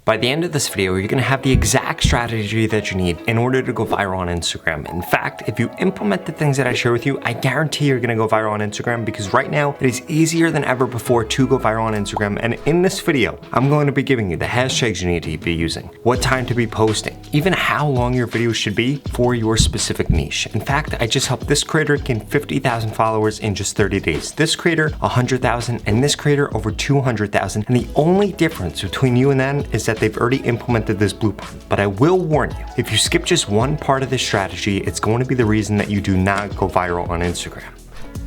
By the end of this video, you're gonna have the exact strategy that you need in order to go viral on Instagram. In fact, if you implement the things that I share with you, I guarantee you're gonna go viral on Instagram, because right now it is easier than ever before to go viral on Instagram. And in this video, I'm going to be giving you the hashtags you need to be using, what time to be posting, even how long your videos should be for your specific niche. In fact, I just helped this creator gain 50,000 followers in just 30 days. This creator, 100,000, and this creator over 200,000. And the only difference between you and them is that they've already implemented this blueprint. But I will warn you, if you skip just one part of this strategy, it's going to be the reason that you do not go viral on Instagram.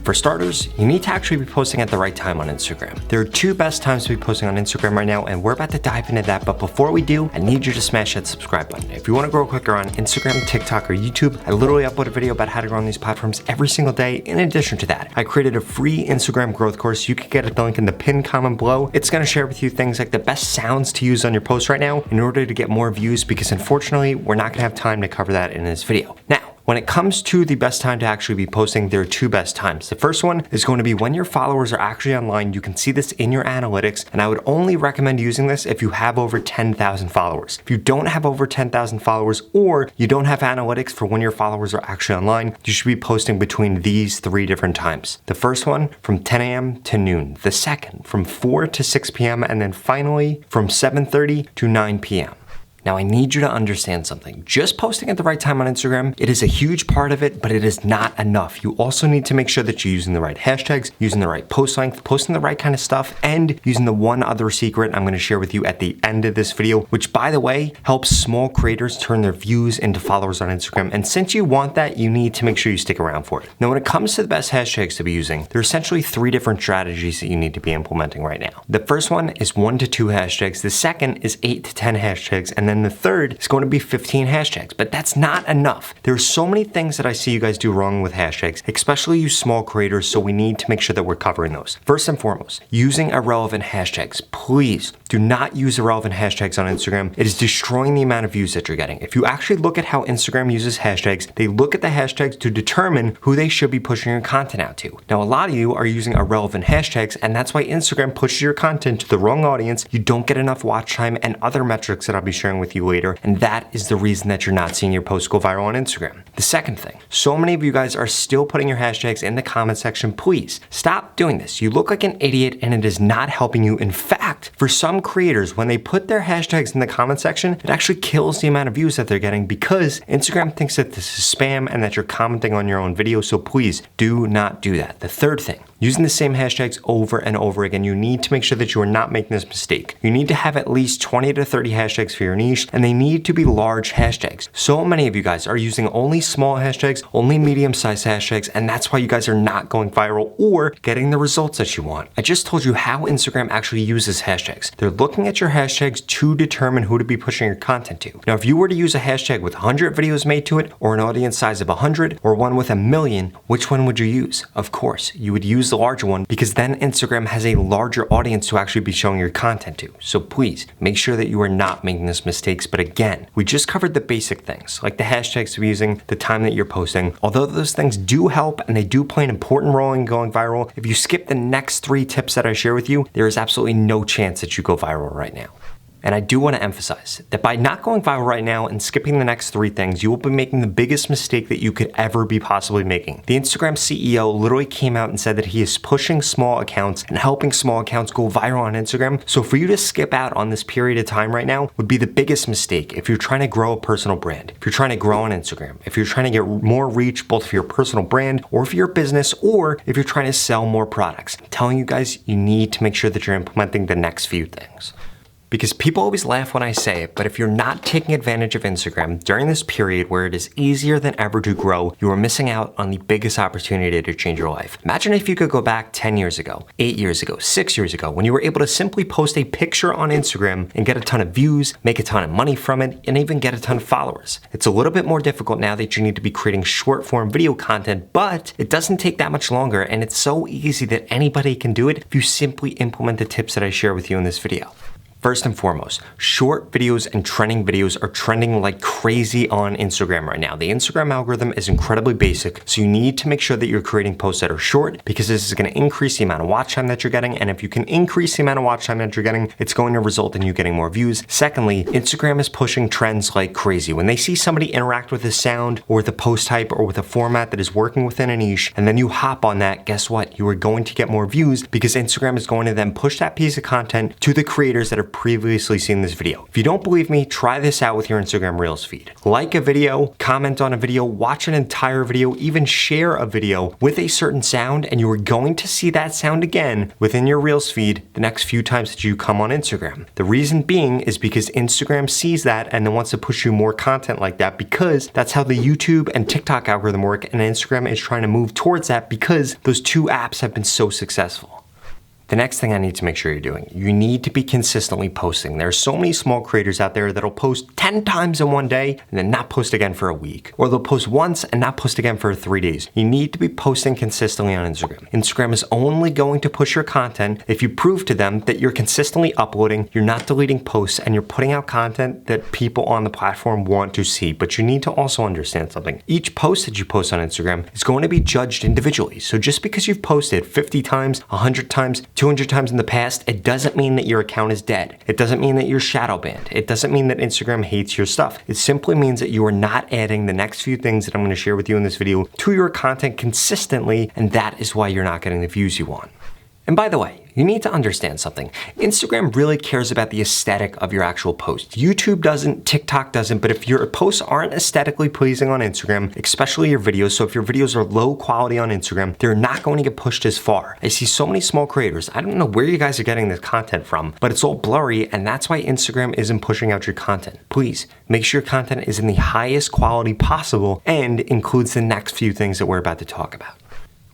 For starters, you need to actually be posting at the right time on Instagram. There are two best times to be posting on Instagram right now, and we're about to dive into that. But before we do, I need you to smash that subscribe button. If you want to grow quicker on Instagram, TikTok, or YouTube, I literally upload a video about how to grow on these platforms every single day. In addition to that, I created a free Instagram growth course. You can get the link in the pinned comment below. It's going to share with you things like the best sounds to use on your posts right now in order to get more views, because unfortunately, we're not going to have time to cover that in this video. Now, when it comes to the best time to actually be posting, there are two best times. The first one is going to be when your followers are actually online. You can see this in your analytics, and I would only recommend using this if you have over 10,000 followers. If you don't have over 10,000 followers, or you don't have analytics for when your followers are actually online, you should be posting between these three different times. The first one from 10 a.m. to noon. The second from 4 to 6 p.m. And then finally from 7:30 to 9 p.m. Now, I need you to understand something. Just posting at the right time on Instagram, it is a huge part of it, but it is not enough. You also need to make sure that you're using the right hashtags, using the right post length, posting the right kind of stuff, and using the one other secret I'm gonna share with you at the end of this video, which, by the way, helps small creators turn their views into followers on Instagram. And since you want that, you need to make sure you stick around for it. Now, when it comes to the best hashtags to be using, there are essentially three different strategies that you need to be implementing right now. The first one is 1 to 2 hashtags. The second is 8 to 10 hashtags. And then the third is going to be 15 hashtags, but that's not enough. There are so many things that I see you guys do wrong with hashtags, especially you small creators, so we need to make sure that we're covering those. First and foremost, using irrelevant hashtags. Please do not use irrelevant hashtags on Instagram. It is destroying the amount of views that you're getting. If you actually look at how Instagram uses hashtags, they look at the hashtags to determine who they should be pushing your content out to. Now, a lot of you are using irrelevant hashtags, and that's why Instagram pushes your content to the wrong audience. You don't get enough watch time and other metrics that I'll be sharing with you later. And that is the reason that you're not seeing your posts go viral on Instagram. The second thing, so many of you guys are still putting your hashtags in the comment section. Please stop doing this. You look like an idiot, and it is not helping you. In fact, for some creators, when they put their hashtags in the comment section, it actually kills the amount of views that they're getting, because Instagram thinks that this is spam and that you're commenting on your own video. So please do not do that. The third thing, using the same hashtags over and over again, you need to make sure that you are not making this mistake. You need to have at least 20 to 30 hashtags for your niche, and they need to be large hashtags. So many of you guys are using only small hashtags, only medium-sized hashtags, and that's why you guys are not going viral or getting the results that you want. I just told you how Instagram actually uses hashtags. They're looking at your hashtags to determine who to be pushing your content to. Now, if you were to use a hashtag with 100 videos made to it, or an audience size of 100, or one with 1 million, which one would you use? Of course, you would use the larger one, because then Instagram has a larger audience to actually be showing your content to. So please make sure that you are not making these mistakes. But again, we just covered the basic things, like the hashtags to be using, the time that you're posting. Although those things do help and they do play an important role in going viral, if you skip the next 3 tips that I share with you, there is absolutely no chance that you go viral right now. And I do want to emphasize that by not going viral right now and skipping the next 3 things, you will be making the biggest mistake that you could ever be possibly making. The Instagram CEO literally came out and said that he is pushing small accounts and helping small accounts go viral on Instagram. So for you to skip out on this period of time right now would be the biggest mistake if you're trying to grow a personal brand, if you're trying to grow on Instagram, if you're trying to get more reach both for your personal brand or for your business, or if you're trying to sell more products. I'm telling you guys, you need to make sure that you're implementing the next few things. Because people always laugh when I say it, but if you're not taking advantage of Instagram during this period where it is easier than ever to grow, you are missing out on the biggest opportunity to change your life. Imagine if you could go back 10 years ago, 8 years ago, 6 years ago, when you were able to simply post a picture on Instagram and get a ton of views, make a ton of money from it, and even get a ton of followers. It's a little bit more difficult now that you need to be creating short form video content, but it doesn't take that much longer, and it's so easy that anybody can do it if you simply implement the tips that I share with you in this video. First and foremost, short videos and trending videos are trending like crazy on Instagram right now. The Instagram algorithm is incredibly basic, so you need to make sure that you're creating posts that are short because this is going to increase the amount of watch time that you're getting. And if you can increase the amount of watch time that you're getting, it's going to result in you getting more views. Secondly, Instagram is pushing trends like crazy. When they see somebody interact with a sound or with a post type or with a format that is working within a niche, and then you hop on that, guess what? You are going to get more views because Instagram is going to then push that piece of content to the creators that have previously seen this video. If you don't believe me, try this out with your Instagram Reels feed. Like a video, comment on a video, watch an entire video, even share a video with a certain sound, and you are going to see that sound again within your Reels feed the next few times that you come on Instagram. The reason being is because Instagram sees that and then wants to push you more content like that because that's how the YouTube and TikTok algorithm work, and Instagram is trying to move towards that because those two apps have been so successful. The next thing I need to make sure you're doing, you need to be consistently posting. There are so many small creators out there that'll post 10 times in one day and then not post again for a week. Or they'll post once and not post again for 3 days. You need to be posting consistently on Instagram. Instagram is only going to push your content if you prove to them that you're consistently uploading, you're not deleting posts, and you're putting out content that people on the platform want to see. But you need to also understand something. Each post that you post on Instagram is going to be judged individually. So just because you've posted 50 times, 100 times, 200 times in the past, it doesn't mean that your account is dead. It doesn't mean that you're shadow banned. It doesn't mean that Instagram hates your stuff. It simply means that you are not adding the next few things that I'm going to share with you in this video to your content consistently, and that is why you're not getting the views you want. And by the way, you need to understand something. Instagram really cares about the aesthetic of your actual post. YouTube doesn't, TikTok doesn't, but if your posts aren't aesthetically pleasing on Instagram, especially your videos, so if your videos are low quality on Instagram, they're not going to get pushed as far. I see so many small creators, I don't know where you guys are getting this content from, but it's all blurry, and that's why Instagram isn't pushing out your content. Please, make sure your content is in the highest quality possible and includes the next few things that we're about to talk about,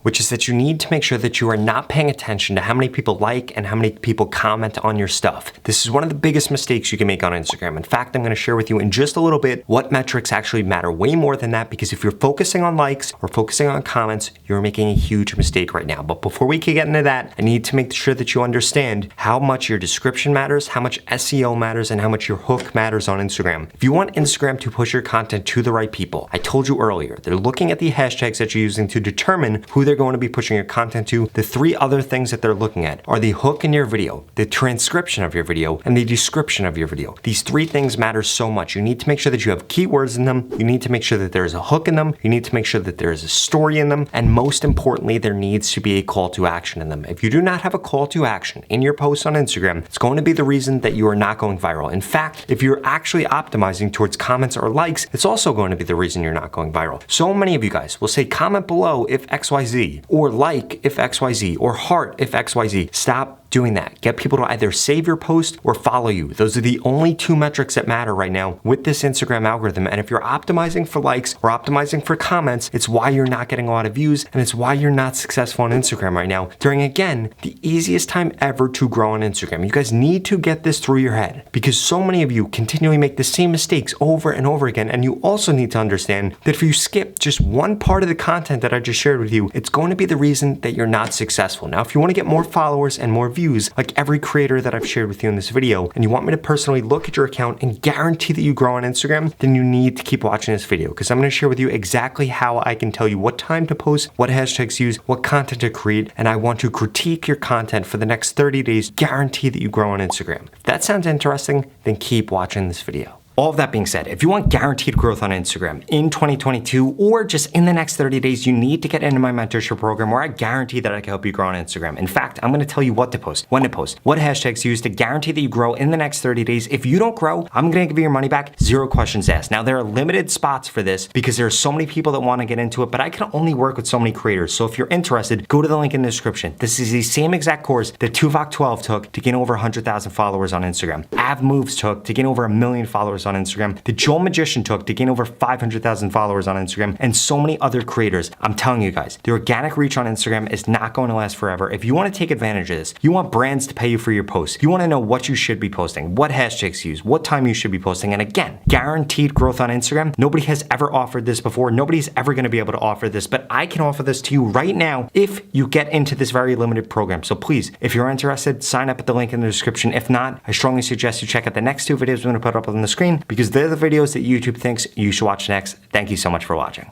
which is that you need to make sure that you are not paying attention to how many people like and how many people comment on your stuff. This is one of the biggest mistakes you can make on Instagram. In fact, I'm gonna share with you in just a little bit what metrics actually matter way more than that, because if you're focusing on likes or focusing on comments, you're making a huge mistake right now. But before we can get into that, I need to make sure that you understand how much your description matters, how much SEO matters, and how much your hook matters on Instagram. If you want Instagram to push your content to the right people, I told you earlier, they're looking at the hashtags that you're using to determine who they're going to be pushing your content to. The three other things that they're looking at are the hook in your video, the transcription of your video, and the description of your video. These three things matter so much. You need to make sure that you have keywords in them. You need to make sure that there is a hook in them. You need to make sure that there is a story in them. And most importantly, there needs to be a call to action in them. If you do not have a call to action in your posts on Instagram, it's going to be the reason that you are not going viral. In fact, if you're actually optimizing towards comments or likes, it's also going to be the reason you're not going viral. So many of you guys will say comment below if XYZ, or like if XYZ, or heart if XYZ. Stop doing that. Get people to either save your post or follow you. Those are the only two metrics that matter right now with this Instagram algorithm. And if you're optimizing for likes or optimizing for comments, it's why you're not getting a lot of views, and it's why you're not successful on Instagram right now during, again, the easiest time ever to grow on Instagram. You guys need to get this through your head, because so many of you continually make the same mistakes over and over again. And you also need to understand that if you skip just one part of the content that I just shared with you, it's going to be the reason that you're not successful. Now, if you want to get more followers and more views, like every creator that I've shared with you in this video, and you want me to personally look at your account and guarantee that you grow on Instagram, then you need to keep watching this video, because I'm going to share with you exactly how I can tell you what time to post, what hashtags to use, what content to create, and I want to critique your content for the next 30 days, guarantee that you grow on Instagram. If that sounds interesting, then keep watching this video. All of that being said, if you want guaranteed growth on Instagram in 2022 or just in the next 30 days, you need to get into my mentorship program where I guarantee that I can help you grow on Instagram. In fact, I'm gonna tell you what to post, when to post, what hashtags to use to guarantee that you grow in the next 30 days. If you don't grow, I'm gonna give you your money back, 0 questions asked. Now, there are limited spots for this because there are so many people that wanna get into it, but I can only work with so many creators. So if you're interested, go to the link in the description. This is the same exact course that Tuvok12 took to gain over 100,000 followers on Instagram. Av Moves took to gain over 1 million followers followers on Instagram, that Joel Magician took to gain over 500,000 followers on Instagram, and so many other creators. I'm telling you guys, the organic reach on Instagram is not going to last forever. If you want to take advantage of this, you want brands to pay you for your posts, you want to know what you should be posting, what hashtags to use, what time you should be posting, and again, guaranteed growth on Instagram. Nobody has ever offered this before. Nobody's ever going to be able to offer this, but I can offer this to you right now if you get into this very limited program. So please, if you're interested, sign up at the link in the description. If not, I strongly suggest you check out the next two videos I'm going to put up on the screen because they're the videos that YouTube thinks you should watch next. Thank you so much for watching.